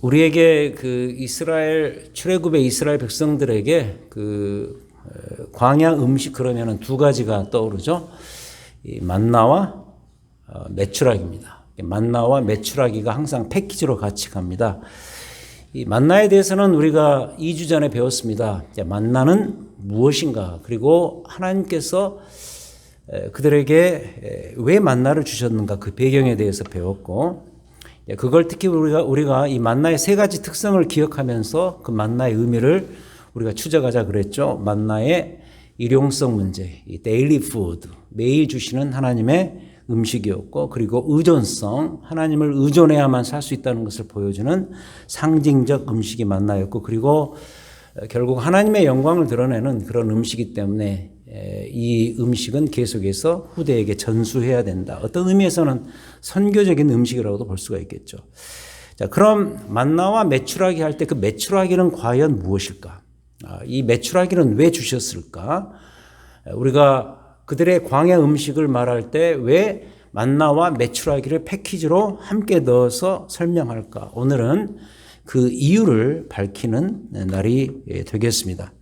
우리에게 그 이스라엘 출애굽의 이스라엘 백성들에게 그 광야 음식 그러면은 두 가지가 떠오르죠. 이 만나와 메추라기입니다. 만나와 메추라기가 항상 패키지로 같이 갑니다. 이 만나에 대해서는 우리가 2주 전에 배웠습니다. 만나는 무엇인가, 그리고 하나님께서 그들에게 왜 만나를 주셨는가, 그 배경에 대해서 배웠고, 그걸 특히 우리가 이 만나의 세 가지 특성을 기억하면서 그 만나의 의미를 우리가 추적하자 그랬죠. 만나의 일용성 문제, 이 데일리 푸드, 매일 주시는 하나님의 음식이었고, 그리고 의존성, 하나님을 의존해야만 살 수 있다는 것을 보여주는 상징적 음식이 만나였고, 그리고 결국 하나님의 영광을 드러내는 그런 음식이기 때문에 이 음식은 계속해서 후대에게 전수해야 된다. 어떤 의미에서는 선교적인 음식이라고도 볼 수가 있겠죠. 자, 그럼 만나와 메추라기 할 때 그 메추라기는 과연 무엇일까? 이 메추라기는 왜 주셨을까? 우리가 그들의 광야 음식을 말할 때 왜 만나와 메추라기를 패키지로 함께 넣어서 설명할까? 오늘은 그 이유를 밝히는 날이 되겠습니다.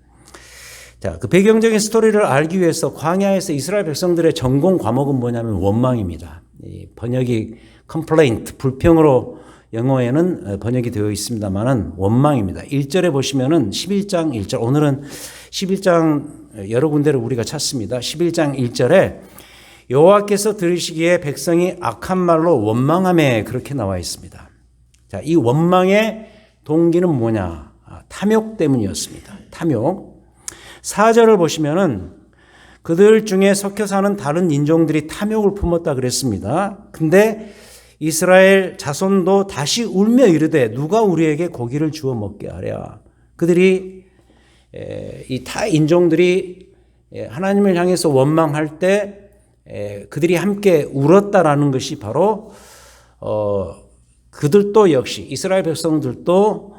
자, 그 배경적인 스토리를 알기 위해서 광야에서 이스라엘 백성들의 전공 과목은 뭐냐면 원망입니다. 이 번역이 complaint, 불평으로 영어에는 번역이 되어 있습니다만은 원망입니다. 1절에 보시면은 11장 1절, 오늘은 11장 여러 군데를 우리가 찾습니다. 11장 1절에 여호와께서 들으시기에 백성이 악한 말로 원망하며, 그렇게 나와 있습니다. 자, 이 원망의 동기는 뭐냐? 탐욕 때문이었습니다. 탐욕. 4절을 보시면은 그들 중에 섞여 사는 다른 인종들이 탐욕을 품었다 그랬습니다. 근데 이스라엘 자손도 다시 울며 이르되 누가 우리에게 고기를 주어 먹게 하랴. 그들이 이 타 인종들이 하나님을 향해서 원망할 때 그들이 함께 울었다라는 것이 바로 그들도 역시 이스라엘 백성들도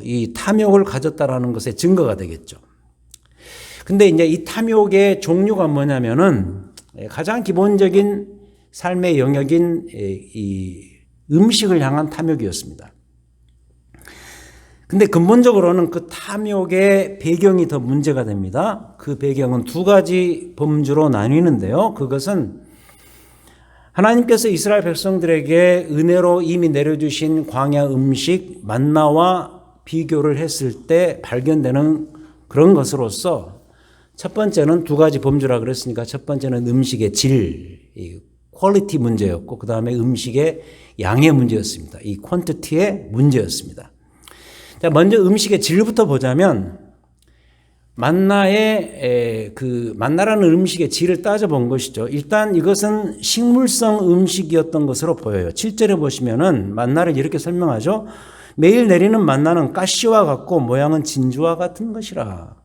이 탐욕을 가졌다라는 것의 증거가 되겠죠. 근데 이제 이 탐욕의 종류가 뭐냐면은 가장 기본적인 삶의 영역인 이 음식을 향한 탐욕이었습니다. 근데 근본적으로는 그 탐욕의 배경이 더 문제가 됩니다. 그 배경은 두 가지 범주로 나뉘는데요. 그것은 하나님께서 이스라엘 백성들에게 은혜로 이미 내려주신 광야 음식 만나와 비교를 했을 때 발견되는 그런 것으로서, 첫 번째는 두 가지 범주라 그랬으니까 첫 번째는 음식의 질, 퀄리티 문제였고, 그 다음에 음식의 양의 문제였습니다. 이 퀀티티의 문제였습니다. 자, 먼저 음식의 질부터 보자면 만나라는 음식의 질을 따져본 것이죠. 일단 이것은 식물성 음식이었던 것으로 보여요. 7절에 보시면은 만나를 이렇게 설명하죠. 매일 내리는 만나는 가시와 같고 모양은 진주와 같은 것이라.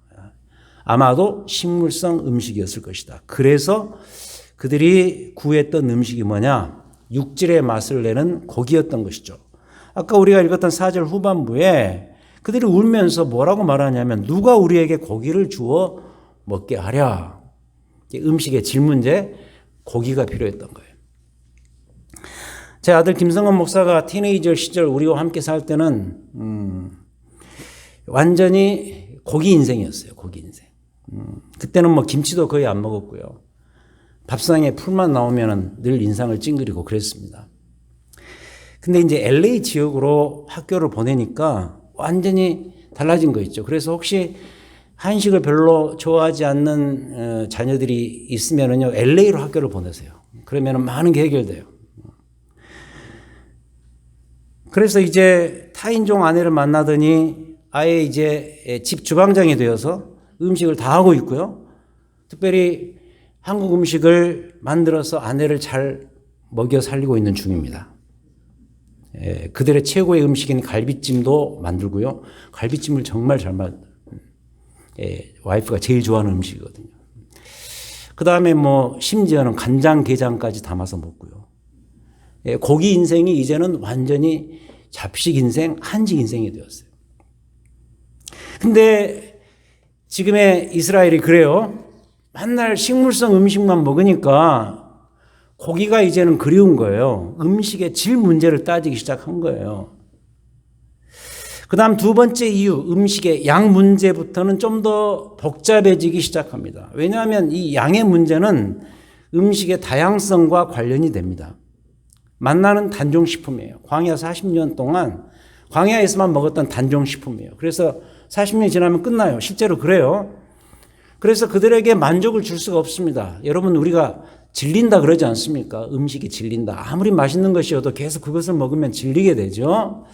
아마도 식물성 음식이었을 것이다. 그래서 그들이 구했던 음식이 뭐냐? 육질의 맛을 내는 고기였던 것이죠. 아까 우리가 읽었던 4절 후반부에 그들이 울면서 뭐라고 말하냐면 누가 우리에게 고기를 주어 먹게 하랴. 음식의 질 문제, 고기가 필요했던 거예요. 제 아들 김성원 목사가 티네이저 시절 우리와 함께 살 때는 완전히 고기 인생이었어요. 고기 인생. 그때는 뭐 김치도 거의 안 먹었고요. 밥상에 풀만 나오면 늘 인상을 찡그리고 그랬습니다. 근데 이제 LA 지역으로 학교를 보내니까 완전히 달라진 거 있죠. 그래서 혹시 한식을 별로 좋아하지 않는 자녀들이 있으면은요, LA로 학교를 보내세요. 그러면은 많은 게 해결돼요. 그래서 이제 타인종 아내를 만나더니 아예 이제 집 주방장이 되어서 음식을 다 하고 있고요. 특별히 한국 음식을 만들어서 아내를 잘 먹여 살리고 있는 중입니다. 그들의 최고의 음식인 갈비찜도 만들고요. 갈비찜을 정말 잘 와이프가 제일 좋아하는 음식이거든요. 그 다음에 뭐 심지어는 간장, 게장까지 담아서 먹고요. 고기 인생이 이제는 완전히 잡식 인생, 한식 인생이 되었어요. 근데 지금의 이스라엘이 그래요. 맨날 식물성 음식만 먹으니까 고기가 이제는 그리운 거예요. 음식의 질 문제를 따지기 시작한 거예요. 그다음 두 번째 이유, 음식의 양 문제부터는 좀 더 복잡해지기 시작합니다. 왜냐하면 이 양의 문제는 음식의 다양성과 관련이 됩니다. 만나는 단종식품이에요. 광야 40년 동안 광야에서만 먹었던 단종식품이에요. 그래서 40년이 지나면 끝나요. 실제로 그래요. 그래서 그들에게 만족을 줄 수가 없습니다. 여러분, 우리가 질린다 그러지 않습니까? 음식이 질린다. 아무리 맛있는 것이어도 계속 그것을 먹으면 질리게 되죠.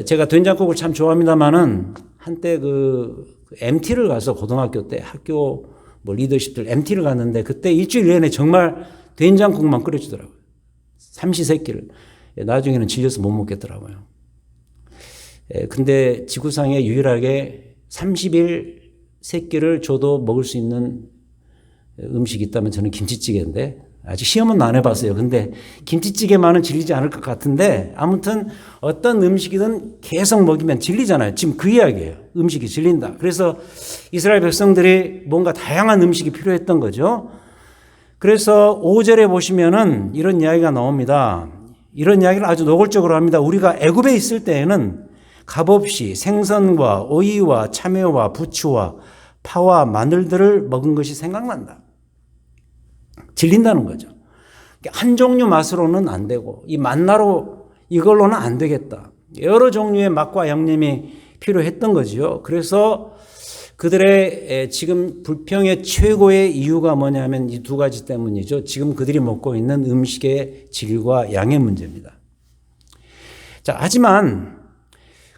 제가 된장국을 참 좋아합니다만은 한때 그 MT를 가서 고등학교 때 학교 뭐 리더십들 MT를 갔는데 그때 일주일 내내 정말 된장국만 끓여주더라고요. 삼시세끼를. 나중에는 질려서 못 먹겠더라고요. 근데 지구상에 유일하게 30일 세끼를 줘도 먹을 수 있는 음식이 있다면 저는 김치찌개인데 아직 시험은 안 해봤어요. 근데 김치찌개만은 질리지 않을 것 같은데 아무튼 어떤 음식이든 계속 먹이면 질리잖아요. 지금 그 이야기예요. 음식이 질린다. 그래서 이스라엘 백성들이 뭔가 다양한 음식이 필요했던 거죠. 그래서 5절에 보시면은 이런 이야기가 나옵니다. 이런 이야기를 아주 노골적으로 합니다. 우리가 애굽에 있을 때에는 값없이 생선과 오이와 참외와 부추와 파와 마늘들을 먹은 것이 생각난다. 질린다는 거죠. 한 종류 맛으로는 안 되고 이 만나로 이걸로는 안 되겠다. 여러 종류의 맛과 양념이 필요했던 거지요. 그래서 그들의 지금 불평의 최고의 이유가 뭐냐면 이 두 가지 때문이죠. 지금 그들이 먹고 있는 음식의 질과 양의 문제입니다. 자, 하지만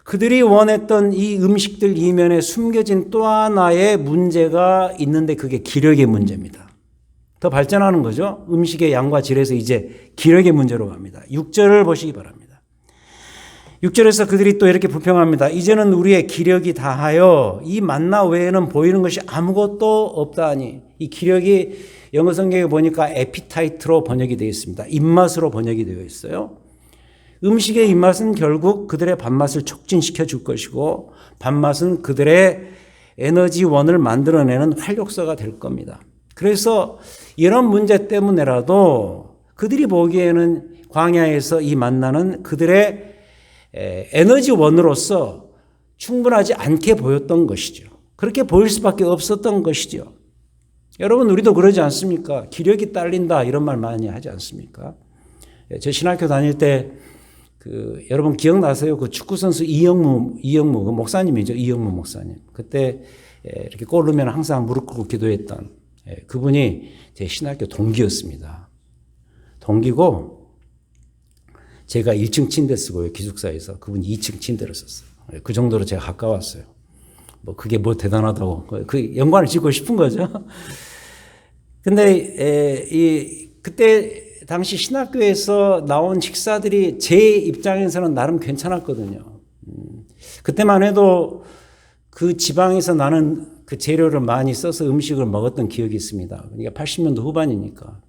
그들이 원했던 이 음식들 이면에 숨겨진 또 하나의 문제가 있는데 그게 기력의 문제입니다. 더 발전하는 거죠. 음식의 양과 질에서 이제 기력의 문제로 갑니다. 6절을 보시기 바랍니다. 6절에서 그들이 또 이렇게 불평합니다. 이제는 우리의 기력이 다하여 이 만나 외에는 보이는 것이 아무것도 없다니. 이 기력이 영어 성경에 보니까 에피타이트로 번역이 되어 있습니다. 입맛으로 번역이 되어 있어요. 음식의 입맛은 결국 그들의 밥맛을 촉진시켜 줄 것이고 밥맛은 그들의 에너지원을 만들어내는 활력소가 될 겁니다. 그래서 이런 문제 때문에라도 그들이 보기에는 광야에서 이 만나는 그들의 에너지원으로서 충분하지 않게 보였던 것이죠. 그렇게 보일 수밖에 없었던 것이죠. 여러분, 우리도 그러지 않습니까? 기력이 딸린다 이런 말 많이 하지 않습니까? 저 신학교 다닐 때 여러분 기억나세요? 그 축구선수 이영무 그 목사님이죠. 이영무 목사님. 그때 이렇게 골 넣으면 항상 무릎 꿇고 기도했던 그분이 제 신학교 동기였습니다. 동기고 제가 1층 침대 쓰고요. 기숙사에서. 그분이 2층 침대를 썼어요. 그 정도로 제가 가까웠어요. 뭐 그게 뭐 대단하다고 그 연관을 짓고 싶은 거죠. 근데 그때 당시 신학교에서 나온 식사들이 제 입장에서는 나름 괜찮았거든요. 그때만 해도 그 지방에서 나는 그 재료를 많이 써서 음식을 먹었던 기억이 있습니다. 그러니까 80년도 후반이니까.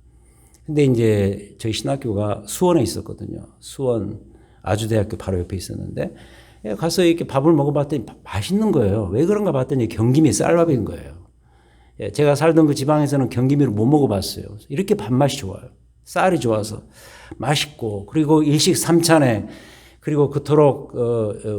근데 이제 저희 신학교가 수원에 있었거든요. 수원 아주대학교 바로 옆에 있었는데 가서 이렇게 밥을 먹어봤더니 맛있는 거예요. 왜 그런가 봤더니 경기미 쌀밥인 거예요. 제가 살던 그 지방에서는 경기미를 못 먹어봤어요. 이렇게 밥맛이 좋아요. 쌀이 좋아서 맛있고 그리고 일식 삼찬에 그리고 그토록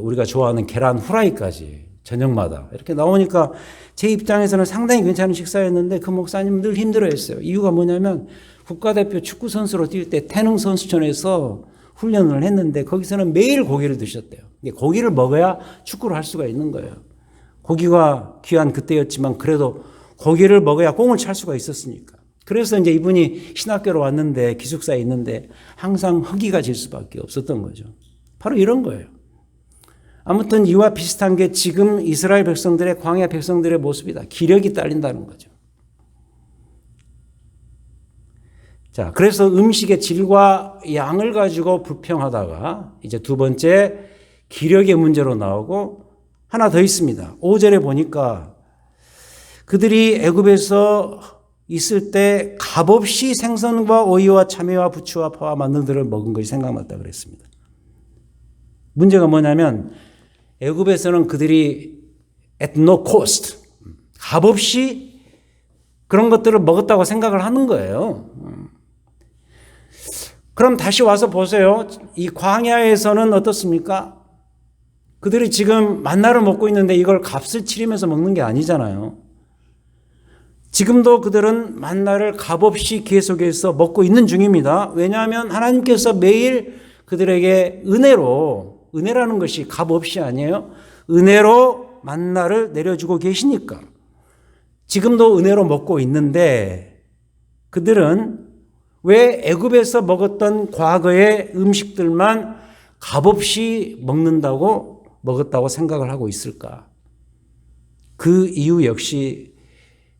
우리가 좋아하는 계란 후라이까지 저녁마다 이렇게 나오니까 제 입장에서는 상당히 괜찮은 식사였는데 그 목사님은 늘 힘들어했어요. 이유가 뭐냐면 국가대표 축구선수로 뛸 때 태릉선수촌에서 훈련을 했는데 거기서는 매일 고기를 드셨대요. 고기를 먹어야 축구를 할 수가 있는 거예요. 고기가 귀한 그때였지만 그래도 고기를 먹어야 공을 찰 수가 있었으니까. 그래서 이제 이분이 신학교로 왔는데 기숙사에 있는데 항상 허기가 질 수밖에 없었던 거죠. 바로 이런 거예요. 아무튼 이와 비슷한 게 지금 이스라엘 백성들의 광야 백성들의 모습이다. 기력이 딸린다는 거죠. 자, 그래서 음식의 질과 양을 가지고 불평하다가 이제 두 번째 기력의 문제로 나오고 하나 더 있습니다. 5절에 보니까 그들이 애굽에서 있을 때 값없이 생선과 오이와 참외와 부추와 파와 마늘들을 먹은 것이 생각났다 그랬습니다. 문제가 뭐냐면 애굽에서는 그들이 at no cost, 값없이 그런 것들을 먹었다고 생각을 하는 거예요. 그럼 다시 와서 보세요. 이 광야에서는 어떻습니까? 그들이 지금 만나를 먹고 있는데 이걸 값을 치르면서 먹는 게 아니잖아요. 지금도 그들은 만나를 값없이 계속해서 먹고 있는 중입니다. 왜냐하면 하나님께서 매일 그들에게 은혜라는 것이 값없이 아니에요. 은혜로 만나를 내려주고 계시니까. 지금도 은혜로 먹고 있는데 그들은 왜 애굽에서 먹었던 과거의 음식들만 값없이 먹었다고 생각을 하고 있을까? 그 이유 역시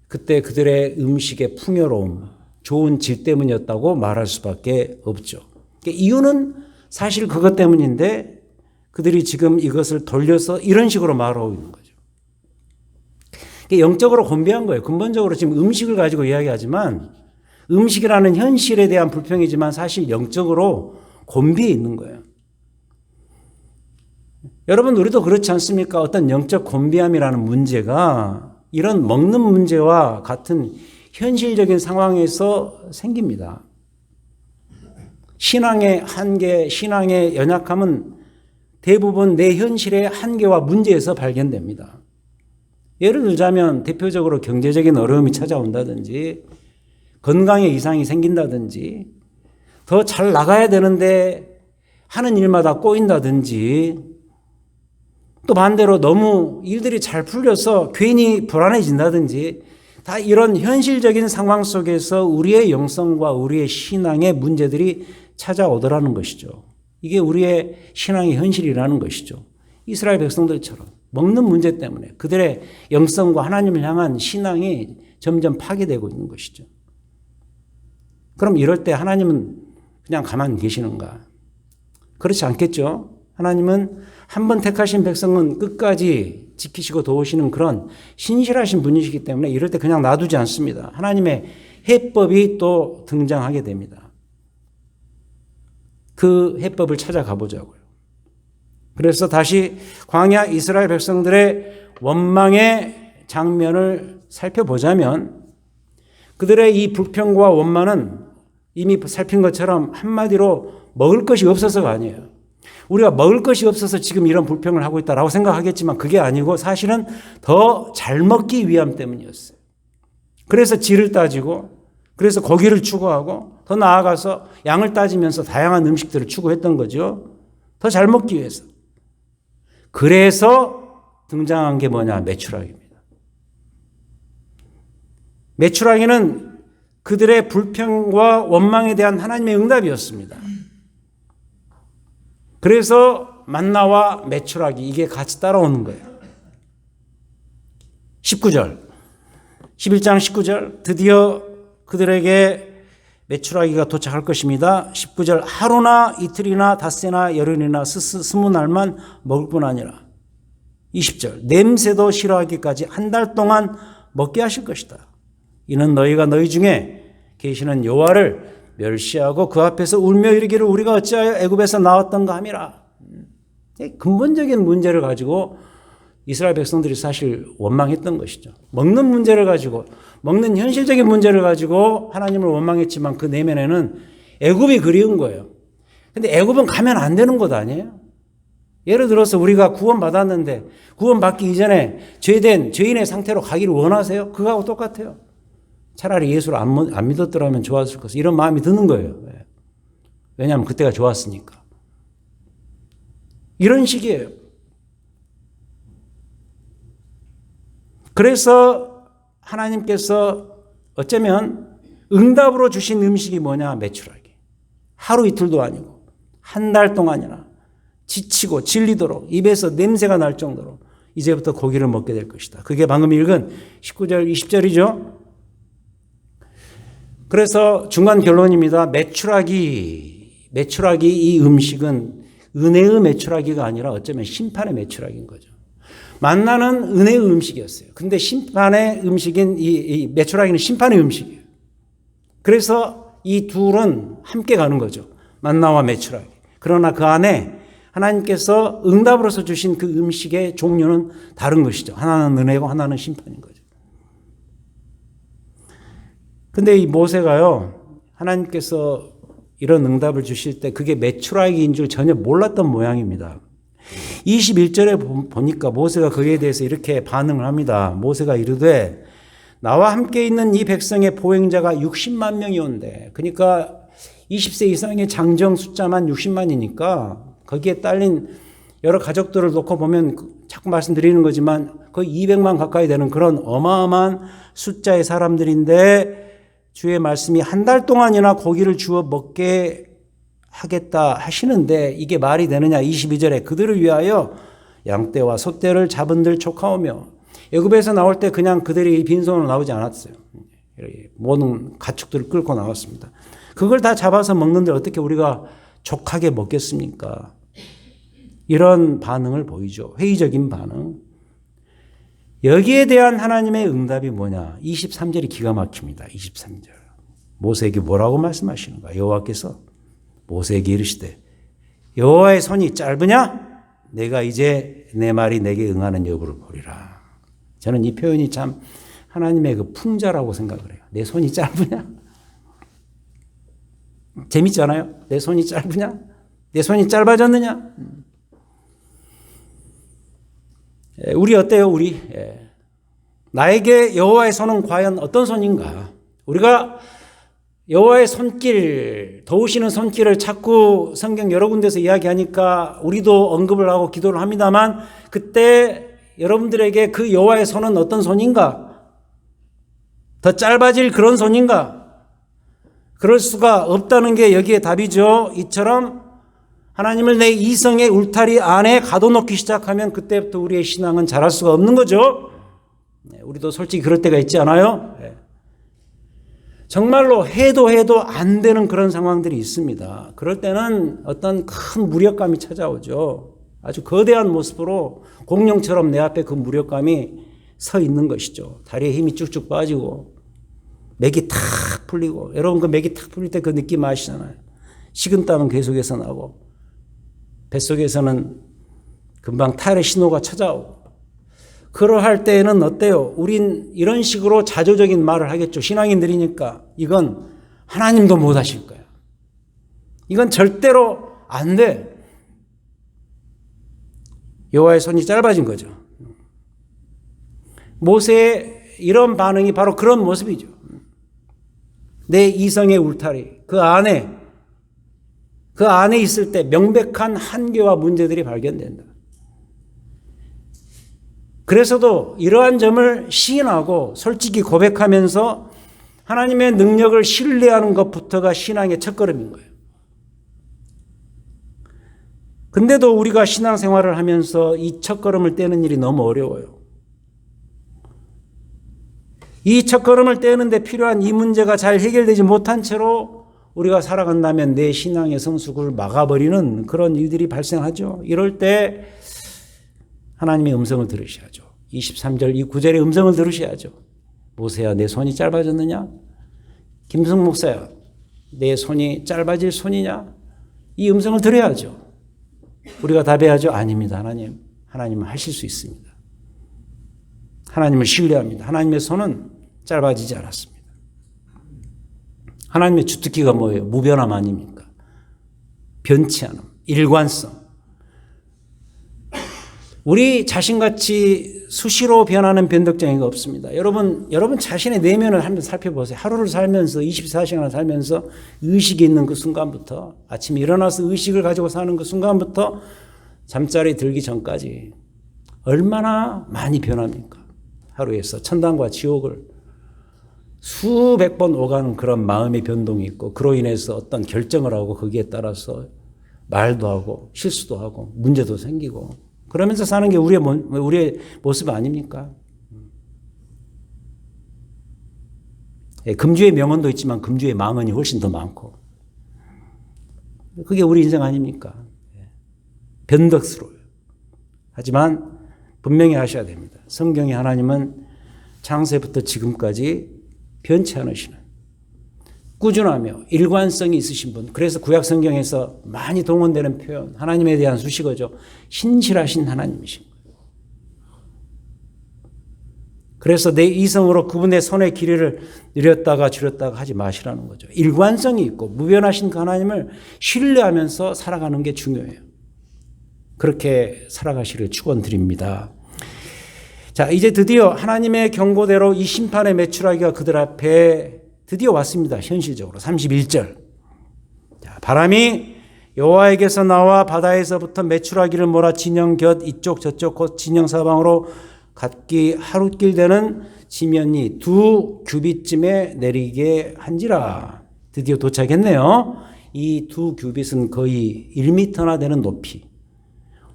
그때 그들의 음식의 풍요로움, 좋은 질 때문이었다고 말할 수밖에 없죠. 그러니까 이유는 사실 그것 때문인데 그들이 지금 이것을 돌려서 이런 식으로 말하고 있는 거죠. 영적으로 곤비한 거예요. 근본적으로 지금 음식을 가지고 이야기하지만 음식이라는 현실에 대한 불평이지만 사실 영적으로 곤비해 있는 거예요. 여러분, 우리도 그렇지 않습니까? 어떤 영적 곤비함이라는 문제가 이런 먹는 문제와 같은 현실적인 상황에서 생깁니다. 신앙의 한계, 신앙의 연약함은 대부분 내 현실의 한계와 문제에서 발견됩니다. 예를 들자면 대표적으로 경제적인 어려움이 찾아온다든지 건강에 이상이 생긴다든지 더 잘 나가야 되는데 하는 일마다 꼬인다든지 또 반대로 너무 일들이 잘 풀려서 괜히 불안해진다든지 다 이런 현실적인 상황 속에서 우리의 영성과 우리의 신앙의 문제들이 찾아오더라는 것이죠. 이게 우리의 신앙의 현실이라는 것이죠. 이스라엘 백성들처럼 먹는 문제 때문에 그들의 영성과 하나님을 향한 신앙이 점점 파괴되고 있는 것이죠. 그럼 이럴 때 하나님은 그냥 가만히 계시는가? 그렇지 않겠죠. 하나님은 한 번 택하신 백성은 끝까지 지키시고 도우시는 그런 신실하신 분이시기 때문에 이럴 때 그냥 놔두지 않습니다. 하나님의 해법이 또 등장하게 됩니다. 그 해법을 찾아가 보자고요. 그래서 다시 광야 이스라엘 백성들의 원망의 장면을 살펴보자면 그들의 이 불평과 원망은 이미 살핀 것처럼 한마디로 먹을 것이 없어서가 아니에요. 우리가 먹을 것이 없어서 지금 이런 불평을 하고 있다라고 생각하겠지만 그게 아니고 사실은 더 잘 먹기 위함 때문이었어요. 그래서 질을 따지고 그래서 고기를 추구하고 더 나아가서 양을 따지면서 다양한 음식들을 추구했던 거죠. 더 잘 먹기 위해서. 그래서 등장한 게 뭐냐? 메추라기입니다. 메추라기는 그들의 불평과 원망에 대한 하나님의 응답이었습니다. 그래서 만나와 메추라기 이게 같이 따라오는 거예요. 19절 11장 19절 드디어 그들에게 메추라기가 도착할 것입니다. 19절 하루나 이틀이나 닷새나 열흘이나 스무 날만 먹을 뿐 아니라 20절 냄새도 싫어하기까지 한 달 동안 먹게 하실 것이다. 이는 너희가 너희 중에 계시는 여호와를 멸시하고 그 앞에서 울며 이르기를 우리가 어찌하여 애굽에서 나왔던가 함이라. 근본적인 문제를 가지고 이스라엘 백성들이 사실 원망했던 것이죠. 먹는 문제를 가지고 먹는 현실적인 문제를 가지고 하나님을 원망했지만 그 내면에는 애굽이 그리운 거예요. 근데 애굽은 가면 안 되는 곳 아니에요? 예를 들어서 우리가 구원받았는데 구원받기 이전에 죄된 죄인의 상태로 가기를 원하세요? 그거하고 똑같아요. 차라리 예수를 안 믿었더라면 좋았을 것을 이런 마음이 드는 거예요. 왜냐하면 그때가 좋았으니까. 이런 식이에요. 그래서 하나님께서 어쩌면 응답으로 주신 음식이 뭐냐? 메추라기. 하루 이틀도 아니고 한 달 동안이나 지치고 질리도록 입에서 냄새가 날 정도로 이제부터 고기를 먹게 될 것이다. 그게 방금 읽은 19절 20절이죠. 그래서 중간 결론입니다. 메추라기 이 음식은 은혜의 메추라기가 아니라 어쩌면 심판의 메추라기인 거죠. 만나는 은혜의 음식이었어요. 근데 심판의 음식인 이 메추라기는 심판의 음식이에요. 그래서 이 둘은 함께 가는 거죠. 만나와 메추라기. 그러나 그 안에 하나님께서 응답으로서 주신 그 음식의 종류는 다른 것이죠. 하나는 은혜고 하나는 심판인 거죠. 근데 이 모세가요, 하나님께서 이런 응답을 주실 때 그게 메추라기인 줄 전혀 몰랐던 모양입니다. 21절에 보니까 모세가 거기에 대해서 이렇게 반응을 합니다. 모세가 이르되 나와 함께 있는 이 백성의 보행자가 60만 명이 온대. 그러니까 20세 이상의 장정 숫자만 60만이니까 거기에 딸린 여러 가족들을 놓고 보면 자꾸 말씀드리는 거지만 거의 200만 가까이 되는 그런 어마어마한 숫자의 사람들인데 주의 말씀이 한 달 동안이나 고기를 주어 먹게 하겠다 하시는데 이게 말이 되느냐. 22절에 그들을 위하여 양떼와 소떼를 잡은들 촉하오며 애굽에서 나올 때 그냥 그들이 빈손으로 나오지 않았어요. 모든 가축들을 끌고 나왔습니다. 그걸 다 잡아서 먹는데 어떻게 우리가 족하게 먹겠습니까? 이런 반응을 보이죠. 회의적인 반응. 여기에 대한 하나님의 응답이 뭐냐? 23절이 기가 막힙니다. 23절. 모세에게 뭐라고 말씀하시는가? 여호와께서 모세에게 이르시되 여호와의 손이 짧으냐? 내가 이제 내 말이 내게 응하는 여부를 보리라. 저는 이 표현이 참 하나님의 그 풍자라고 생각을 해요. 내 손이 짧으냐? 재밌잖아요. 내 손이 짧으냐? 내 손이 짧아졌느냐? 우리 어때요? 우리 나에게 여호와의 손은 과연 어떤 손인가? 우리가 여호와의 손길, 도우시는 손길을 자꾸 성경 여러 군데서 이야기하니까 우리도 언급을 하고 기도를 합니다만 그때 여러분들에게 그 여호와의 손은 어떤 손인가? 더 짧아질 그런 손인가? 그럴 수가 없다는 게 여기에 답이죠. 이처럼 하나님을 내 이성의 울타리 안에 가둬놓기 시작하면 그때부터 우리의 신앙은 자랄 수가 없는 거죠. 우리도 솔직히 그럴 때가 있지 않아요? 정말로 해도 안 되는 그런 상황들이 있습니다. 그럴 때는 어떤 큰 무력감이 찾아오죠. 아주 거대한 모습으로 공룡처럼 내 앞에 그 무력감이 서 있는 것이죠. 다리에 힘이 쭉쭉 빠지고 맥이 탁 풀리고, 여러분 그 맥이 탁 풀릴 때 그 느낌 아시잖아요. 식은땀은 계속해서 나고 뱃속에서는 금방 탈의 신호가 찾아오고. 그러할 때에는 어때요? 우린 이런 식으로 자조적인 말을 하겠죠. 신앙인들이니까 이건 하나님도 못 하실 거야. 이건 절대로 안 돼. 여호와의 손이 짧아진 거죠. 모세의 이런 반응이 바로 그런 모습이죠. 내 이성의 울타리, 그 안에 있을 때 명백한 한계와 문제들이 발견된다. 그래서도 이러한 점을 시인하고 솔직히 고백하면서 하나님의 능력을 신뢰하는 것부터가 신앙의 첫걸음인 거예요. 근데도 우리가 신앙생활을 하면서 이 첫걸음을 떼는 일이 너무 어려워요. 이 첫걸음을 떼는데 필요한 이 문제가 잘 해결되지 못한 채로 우리가 살아간다면 내 신앙의 성숙을 막아버리는 그런 일들이 발생하죠. 이럴 때 하나님의 음성을 들으셔야죠. 23절 이 9절의 음성을 들으셔야죠. 모세야 내 손이 짧아졌느냐? 김승 목사야 내 손이 짧아질 손이냐? 이 음성을 들어야죠. 우리가 답해야죠. 아닙니다. 하나님은 하실 수 있습니다. 하나님을 신뢰합니다. 하나님의 손은 짧아지지 않았습니다. 하나님의 주특기가 뭐예요? 무변함 아닙니까? 변치 않음, 일관성. 우리 자신같이 수시로 변하는 변덕쟁이가 없습니다. 여러분 자신의 내면을 한번 살펴보세요. 하루를 살면서 24시간을 살면서 의식이 있는 그 순간부터 아침에 일어나서 의식을 가지고 사는 그 순간부터 잠자리 들기 전까지 얼마나 많이 변합니까? 하루에서 천당과 지옥을 수백 번 오가는 그런 마음의 변동이 있고 그로 인해서 어떤 결정을 하고 거기에 따라서 말도 하고 실수도 하고 문제도 생기고 그러면서 사는 게 우리의 모습 아닙니까? 금주의 명언도 있지만 금주의 망언이 훨씬 더 많고 그게 우리 인생 아닙니까? 변덕스러워요. 하지만 분명히 하셔야 됩니다. 성경의 하나님은 창세부터 지금까지 변치 않으시는 꾸준하며 일관성이 있으신 분. 그래서 구약 성경에서 많이 동원되는 표현, 하나님에 대한 수식어죠. 신실하신 하나님이신 거예요. 그래서 내 이성으로 그분의 손의 길이를 늘렸다가 줄였다가 하지 마시라는 거죠. 일관성이 있고 무변하신 그 하나님을 신뢰하면서 살아가는 게 중요해요. 그렇게 살아가시를 축원드립니다. 자, 이제 드디어 하나님의 경고대로 이 심판의 메추라기가 그들 앞에 드디어 왔습니다. 현실적으로 31절. 자, 바람이 여호와에게서 나와 바다에서부터 메추라기를 몰아 진영 곁 이쪽 저쪽 곧 진영 사방으로 각기 하루길 되는 지면이 2규빗쯤에 내리게 한지라. 드디어 도착했네요. 이 2규빗은 거의 1m나 되는 높이.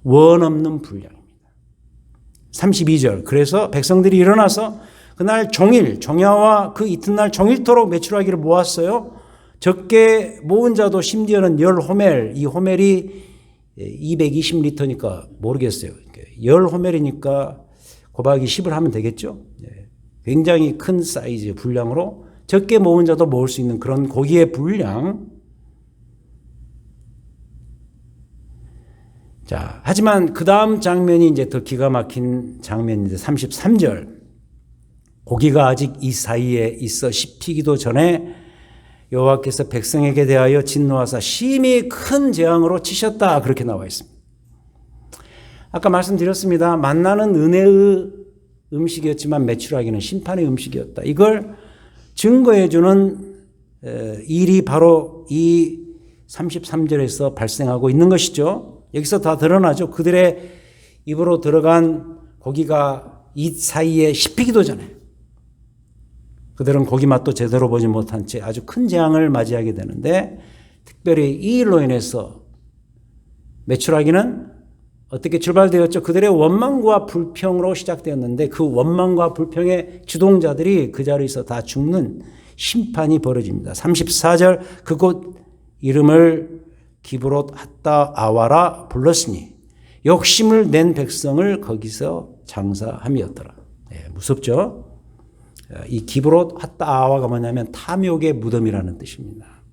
원 없는 분량입니다. 32절. 그래서 백성들이 일어나서 그날 종일, 종야와 그 이튿날 종일토록 메추라기를 모았어요. 적게 모은 자도 심지어는 10호멜, 이 호멜이 220리터니까 모르겠어요. 10호멜이니까 곱하기 10을 하면 되겠죠. 굉장히 큰 사이즈 분량으로 적게 모은 자도 모을 수 있는 그런 고기의 분량. 자, 하지만 그 다음 장면이 이제 더 기가 막힌 장면인데 33절. 고기가 아직 이 사이에 있어 씹히기도 전에 여호와께서 백성에게 대하여 진노하사 심히 큰 재앙으로 치셨다. 그렇게 나와 있습니다. 아까 말씀드렸습니다. 만나는 은혜의 음식이었지만 메추라기는 심판의 음식이었다. 이걸 증거해 주는 일이 바로 이 33절에서 발생하고 있는 것이죠. 여기서 다 드러나죠. 그들의 입으로 들어간 고기가 이 사이에 씹히기도 전에 그들은 고기 맛도 제대로 보지 못한 채 아주 큰 재앙을 맞이하게 되는데, 특별히 이 일로 인해서 메추라기는 어떻게 출발되었죠? 그들의 원망과 불평으로 시작되었는데 그 원망과 불평의 주동자들이 그 자리에서 다 죽는 심판이 벌어집니다. 34절. 그곳 이름을 기브롯 핫다 아와라 불렀으니 욕심을 낸 백성을 거기서 장사함이었더라. 네, 무섭죠? 이 기브롯 핫다 아와가 뭐냐면 탐욕의 무덤이라는 뜻입니다.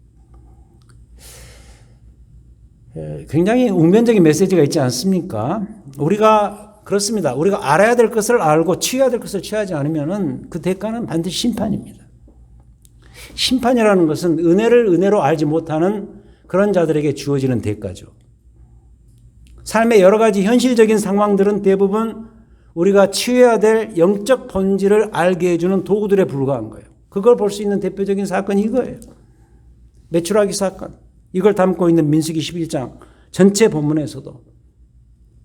굉장히 운명적인 메시지가 있지 않습니까? 우리가 그렇습니다. 우리가 알아야 될 것을 알고 취해야 될 것을 취하지 않으면 그 대가는 반드시 심판입니다. 심판이라는 것은 은혜를 은혜로 알지 못하는 그런 자들에게 주어지는 대가죠. 삶의 여러 가지 현실적인 상황들은 대부분 우리가 취해야 될 영적 본질을 알게 해주는 도구들에 불과한 거예요. 그걸 볼 수 있는 대표적인 사건이 이거예요. 메추라기 사건. 이걸 담고 있는 민수기 11장 전체 본문에서도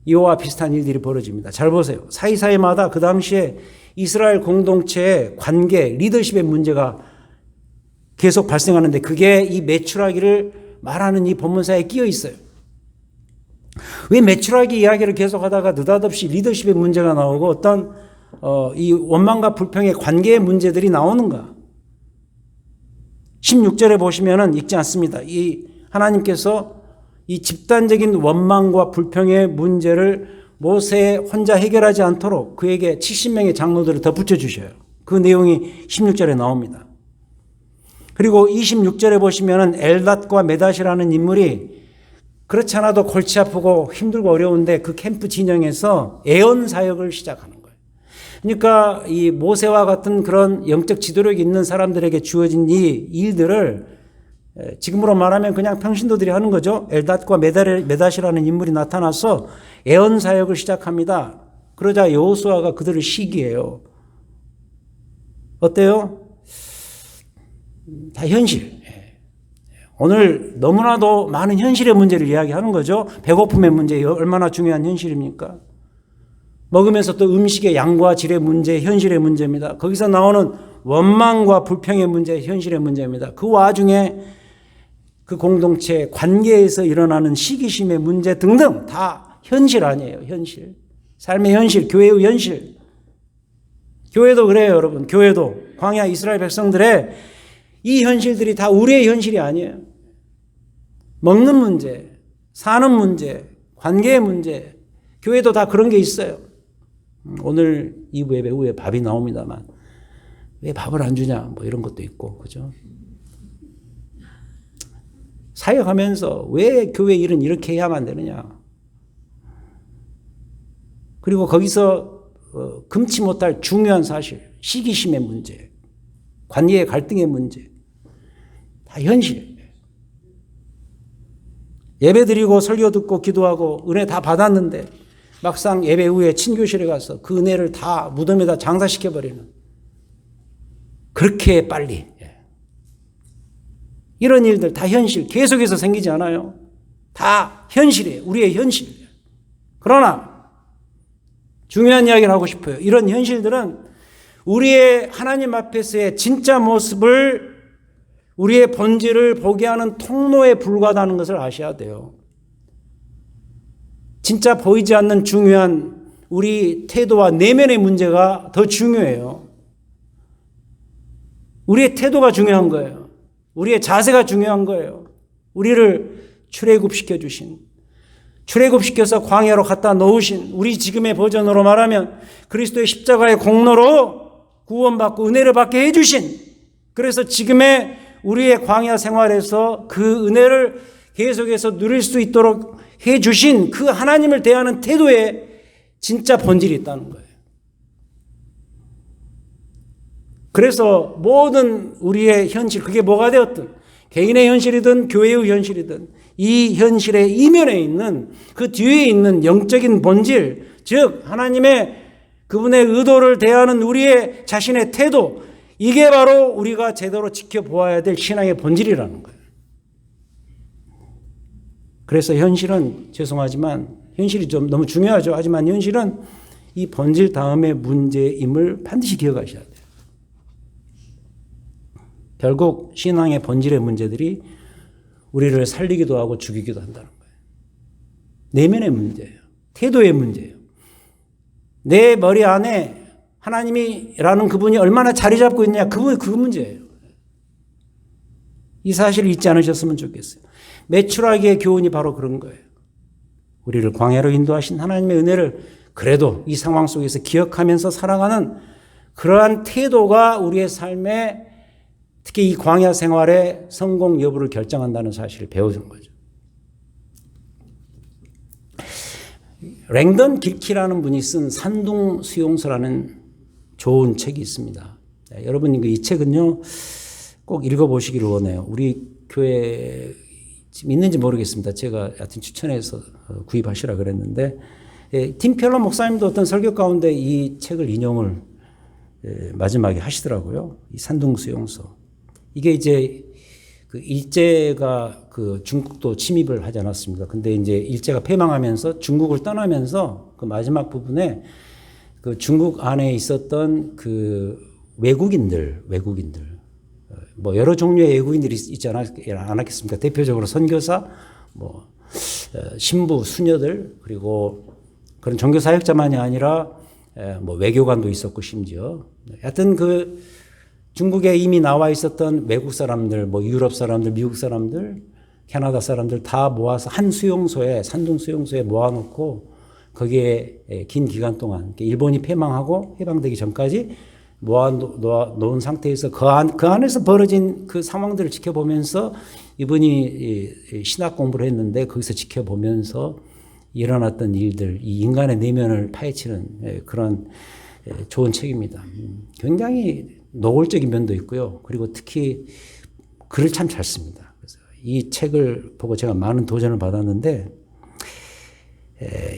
이와 비슷한 일들이 벌어집니다. 잘 보세요. 사이사이마다 그 당시에 이스라엘 공동체의 관계, 리더십의 문제가 계속 발생하는데 그게 이 메추라기를 말하는 이 본문사에 끼어 있어요. 왜 메추라기 이야기를 계속하다가 느닷없이 리더십의 문제가 나오고 어떤 이 원망과 불평의 관계의 문제들이 나오는가? 16절에 보시면은 읽지 않습니다. 이 하나님께서 이 집단적인 원망과 불평의 문제를 모세 혼자 해결하지 않도록 그에게 70명의 장로들을 더 붙여주셔요. 그 내용이 16절에 나옵니다. 그리고 26절에 보시면은 엘닷과 메닷이라는 인물이 그렇지 않아도 골치 아프고 힘들고 어려운데 그 캠프 진영에서 애언 사역을 시작하는 거예요. 그러니까 이 모세와 같은 그런 영적 지도력이 있는 사람들에게 주어진 이 일들을 지금으로 말하면 그냥 평신도들이 하는 거죠. 엘닷과 메닷이라는 인물이 나타나서 애언 사역을 시작합니다. 그러자 여호수아가 그들을 시기해요. 어때요? 다 현실. 오늘 너무나도 많은 현실의 문제를 이야기하는 거죠. 배고픔의 문제 얼마나 중요한 현실입니까? 먹으면서 또 음식의 양과 질의 문제, 현실의 문제입니다. 거기서 나오는 원망과 불평의 문제, 현실의 문제입니다. 그 와중에 그 공동체 관계에서 일어나는 시기심의 문제 등등 다 현실 아니에요. 현실. 삶의 현실, 교회의 현실. 교회도 그래요, 여러분. 교회도 광야 이스라엘 백성들의 이 현실들이 다 우리의 현실이 아니에요. 먹는 문제, 사는 문제, 관계의 문제, 교회도 다 그런 게 있어요. 오늘 2부 예배 후에 밥이 나옵니다만 왜 밥을 안 주냐 뭐 이런 것도 있고, 그죠? 사역하면서 왜 교회 일은 이렇게 해야만 되느냐. 그리고 거기서 금치 못할 중요한 사실, 시기심의 문제, 관계의 갈등의 문제, 다 현실. 예배 드리고 설교 듣고 기도하고 은혜 다 받았는데 막상 예배 후에 친교실에 가서 그 은혜를 다 무덤에다 장사시켜버리는, 그렇게 빨리. 이런 일들 다 현실, 계속해서 생기지 않아요? 다 현실이에요. 우리의 현실이에요. 그러나 중요한 이야기를 하고 싶어요. 이런 현실들은 우리의 하나님 앞에서의 진짜 모습을, 우리의 본질을 보게 하는 통로에 불과하다는 것을 아셔야 돼요. 진짜 보이지 않는 중요한 우리 태도와 내면의 문제가 더 중요해요. 우리의 태도가 중요한 거예요. 우리의 자세가 중요한 거예요. 우리를 출애굽시켜 주신, 출애굽시켜서 광야로 갖다 놓으신, 우리 지금의 버전으로 말하면 그리스도의 십자가의 공로로 구원받고 은혜를 받게 해주신, 그래서 지금의 우리의 광야 생활에서 그 은혜를 계속해서 누릴 수 있도록 해주신 그 하나님을 대하는 태도에 진짜 본질이 있다는 거예요. 그래서 모든 우리의 현실, 그게 뭐가 되었든, 개인의 현실이든 교회의 현실이든, 이 현실의 이면에 있는, 그 뒤에 있는 영적인 본질, 즉 하나님의 그분의 의도를 대하는 우리의 자신의 태도, 이게 바로 우리가 제대로 지켜보아야 될 신앙의 본질이라는 거예요. 그래서 현실은, 죄송하지만 현실이 좀 너무 중요하죠. 하지만 현실은 이 본질 다음의 문제임을 반드시 기억하셔야 돼요. 결국 신앙의 본질의 문제들이 우리를 살리기도 하고 죽이기도 한다는 거예요. 내면의 문제예요. 태도의 문제예요. 내 머리 안에 하나님이라는 그분이 얼마나 자리 잡고 있냐, 그 문제예요. 이 사실을 잊지 않으셨으면 좋겠어요. 매출하기의 교훈이 바로 그런 거예요. 우리를 광야로 인도하신 하나님의 은혜를 그래도 이 상황 속에서 기억하면서 살아가는 그러한 태도가 우리의 삶에, 특히 이 광야 생활의 성공 여부를 결정한다는 사실을 배우는 거죠. 랭던 길키라는 분이 쓴 산둥 수용소라는 좋은 책이 있습니다. 여러분 이 책은요 꼭 읽어보시기를 원해요. 우리 교회 지금 있는지 모르겠습니다. 제가 하여튼 추천해서 구입하시라 그랬는데, 팀 켈러 목사님도 어떤 설교 가운데 이 책을 인용을 마지막에 하시더라고요. 이 산둥 수용소. 이게 이제 그 일제가 그 중국도 침입을 하지 않았습니까? 근데 이제 일제가 패망하면서 중국을 떠나면서 그 마지막 부분에 그 중국 안에 있었던 그 외국인들, 뭐 여러 종류의 외국인들이 있지 않았겠습니까? 대표적으로 선교사, 뭐 신부, 수녀들, 그리고 그런 종교 사역자만이 아니라 뭐 외교관도 있었고, 심지어 하여튼 그 중국에 이미 나와 있었던 외국 사람들, 뭐 유럽 사람들, 미국 사람들, 캐나다 사람들 다 모아서 한 수용소에, 산둥 수용소에 모아놓고 거기에 긴 기간 동안 일본이 패망하고 해방되기 전까지 모아놓은 상태에서 그 안에서 벌어진 그 상황들을 지켜보면서 이분이 신학 공부를 했는데 거기서 지켜보면서 일어났던 일들, 이 인간의 내면을 파헤치는 그런 좋은 책입니다. 굉장히 노골적인 면도 있고요. 그리고 특히 글을 참 잘 씁니다. 그래서 이 책을 보고 제가 많은 도전을 받았는데,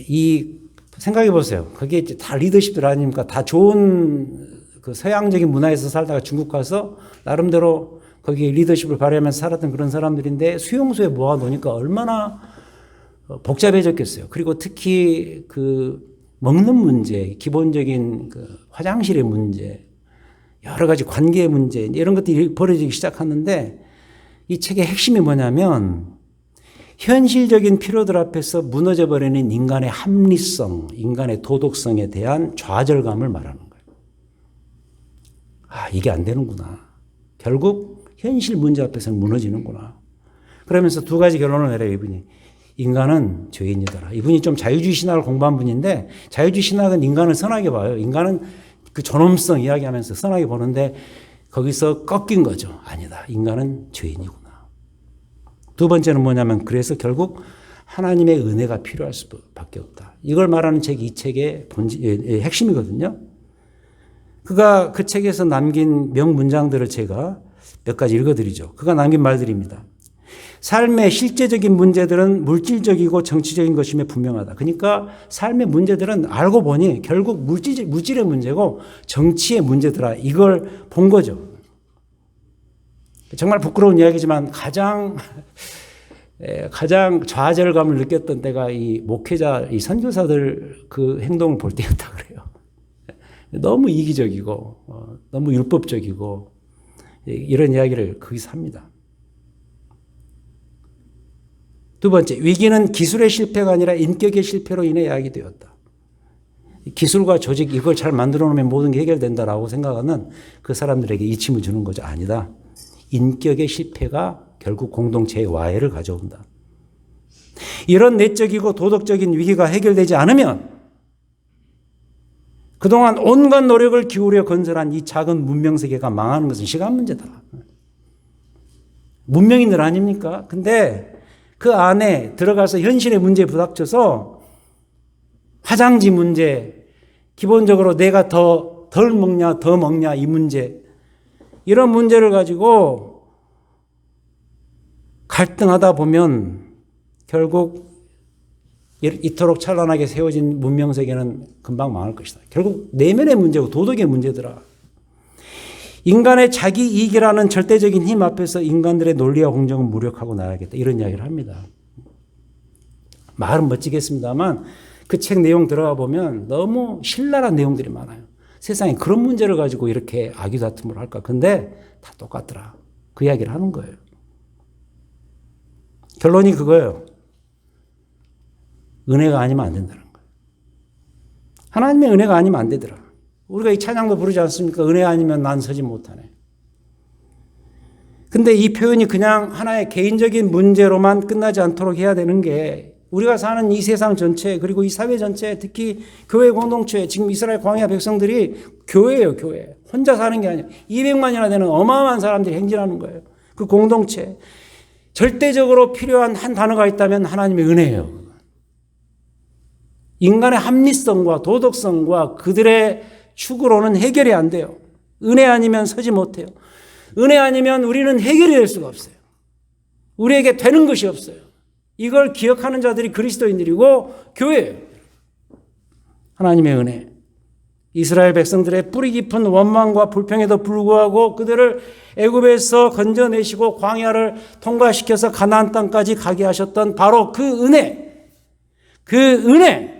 이 생각해 보세요. 그게 다 리더십들 아닙니까? 다 좋은 그 서양적인 문화에서 살다가 중국 가서 나름대로 거기에 리더십을 발휘하면서 살았던 그런 사람들인데 수용소에 모아놓으니까 얼마나 복잡해졌겠어요. 그리고 특히 그 먹는 문제, 기본적인 그 화장실의 문제, 여러 가지 관계의 문제, 이런 것들이 벌어지기 시작하는데, 이 책의 핵심이 뭐냐면 현실적인 필요들 앞에서 무너져버리는 인간의 합리성, 인간의 도덕성에 대한 좌절감을 말하는 거예요. 아, 이게 안 되는구나. 결국 현실 문제 앞에서는 무너지는구나. 그러면서 두 가지 결론을 내려요, 이분이. 인간은 죄인이더라. 이분이 좀 자유주의 신학을 공부한 분인데, 자유주의 신학은 인간을 선하게 봐요. 인간은 그 존엄성 이야기하면서 선하게 보는데 거기서 꺾인 거죠. 아니다. 인간은 죄인이구나. 두 번째는 뭐냐면, 그래서 결국 하나님의 은혜가 필요할 수밖에 없다. 이걸 말하는 책이 이 책의 핵심이거든요. 그가 그 책에서 남긴 명문장들을 제가 몇 가지 읽어드리죠. 그가 남긴 말들입니다. 삶의 실제적인 문제들은 물질적이고 정치적인 것임에 분명하다. 그러니까 삶의 문제들은 알고 보니 결국 물질의 문제고 정치의 문제더라. 이걸 본 거죠. 정말 부끄러운 이야기지만 가장 좌절감을 느꼈던 때가 이 목회자, 이 선교사들 그 행동을 볼 때였다 그래요. 너무 이기적이고 너무 율법적이고 이런 이야기를 거기서 합니다. 두 번째, 위기는 기술의 실패가 아니라 인격의 실패로 인해 야기되었다. 기술과 조직 이걸 잘 만들어 놓으면 모든 게 해결된다라고 생각하는 그 사람들에게 이침을 주는 거죠. 아니다. 인격의 실패가 결국 공동체의 와해를 가져온다. 이런 내적이고 도덕적인 위기가 해결되지 않으면 그동안 온갖 노력을 기울여 건설한 이 작은 문명세계가 망하는 것은 시간 문제다. 문명인들 아닙니까? 근데 그 안에 들어가서 현실의 문제에 부닥쳐서 화장지 문제, 기본적으로 내가 덜 먹냐 더 먹냐 이 문제, 이런 문제를 가지고 갈등하다 보면 결국 이토록 찬란하게 세워진 문명세계는 금방 망할 것이다. 결국 내면의 문제고 도덕의 문제더라. 인간의 자기 이익이라는 절대적인 힘 앞에서 인간들의 논리와 공정은 무력하고 나야겠다. 이런 이야기를 합니다. 말은 멋지겠습니다만 그 책 내용 들어가 보면 너무 신랄한 내용들이 많아요. 세상에 그런 문제를 가지고 이렇게 아귀다툼을 할까. 근데 다 똑같더라. 그 이야기를 하는 거예요. 결론이 그거예요. 은혜가 아니면 안 된다는 거예요. 하나님의 은혜가 아니면 안 되더라. 우리가 이 찬양도 부르지 않습니까? 은혜 아니면 난 서지 못하네. 근데 이 표현이 그냥 하나의 개인적인 문제로만 끝나지 않도록 해야 되는 게 우리가 사는 이 세상 전체 그리고 이 사회 전체 특히 교회 공동체 지금 이스라엘 광야 백성들이 교회예요. 교회. 혼자 사는 게 아니에요. 200만이나 되는 어마어마한 사람들이 행진하는 거예요. 그 공동체. 절대적으로 필요한 한 단어가 있다면 하나님의 은혜예요. 인간의 합리성과 도덕성과 그들의 축으로는 해결이 안 돼요. 은혜 아니면 서지 못해요. 은혜 아니면 우리는 해결이 될 수가 없어요. 우리에게 되는 것이 없어요. 이걸 기억하는 자들이 그리스도인들이고 교회예요. 하나님의 은혜. 이스라엘 백성들의 뿌리 깊은 원망과 불평에도 불구하고 그들을 애굽에서 건져내시고 광야를 통과시켜서 가나안 땅까지 가게 하셨던 바로 그 은혜. 그 은혜.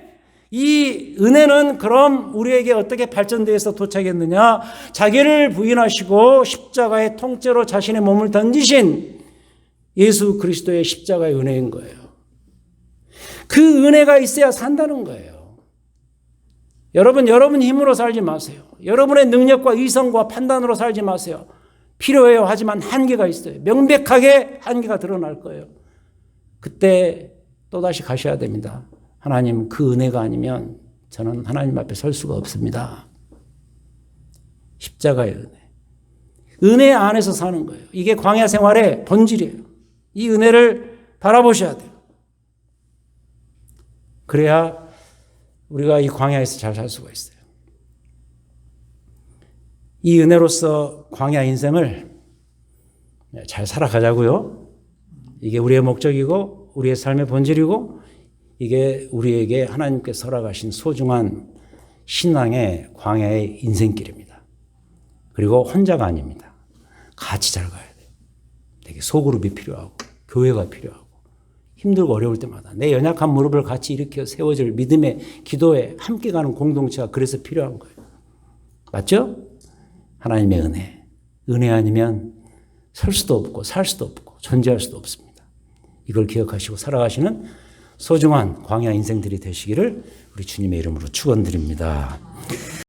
이 은혜는 그럼 우리에게 어떻게 발전돼서 도착했느냐? 자기를 부인하시고 십자가의 통째로 자신의 몸을 던지신 예수 그리스도의 십자가의 은혜인 거예요. 그 은혜가 있어야 산다는 거예요. 여러분 힘으로 살지 마세요. 여러분의 능력과 이성과 판단으로 살지 마세요. 필요해요. 하지만 한계가 있어요. 명백하게 한계가 드러날 거예요. 그때 또다시 가셔야 됩니다. 하나님, 그 은혜가 아니면 저는 하나님 앞에 설 수가 없습니다. 십자가의 은혜. 은혜 안에서 사는 거예요. 이게 광야 생활의 본질이에요. 이 은혜를 바라보셔야 돼요. 그래야 우리가 이 광야에서 잘 살 수가 있어요. 이 은혜로서 광야 인생을 잘 살아가자고요. 이게 우리의 목적이고 우리의 삶의 본질이고 이게 우리에게 하나님께서 허락하신 소중한 신앙의 광야의 인생길입니다. 그리고 혼자가 아닙니다. 같이 잘 가야 돼요. 되게 소그룹이 필요하고 교회가 필요하고 힘들고 어려울 때마다 내 연약한 무릎을 같이 일으켜 세워질 믿음의 기도에 함께 가는 공동체가 그래서 필요한 거예요. 맞죠? 하나님의 은혜. 은혜 아니면 설 수도 없고 살 수도 없고 존재할 수도 없습니다. 이걸 기억하시고 살아가시는 소중한 광야 인생들이 되시기를 우리 주님의 이름으로 축원드립니다.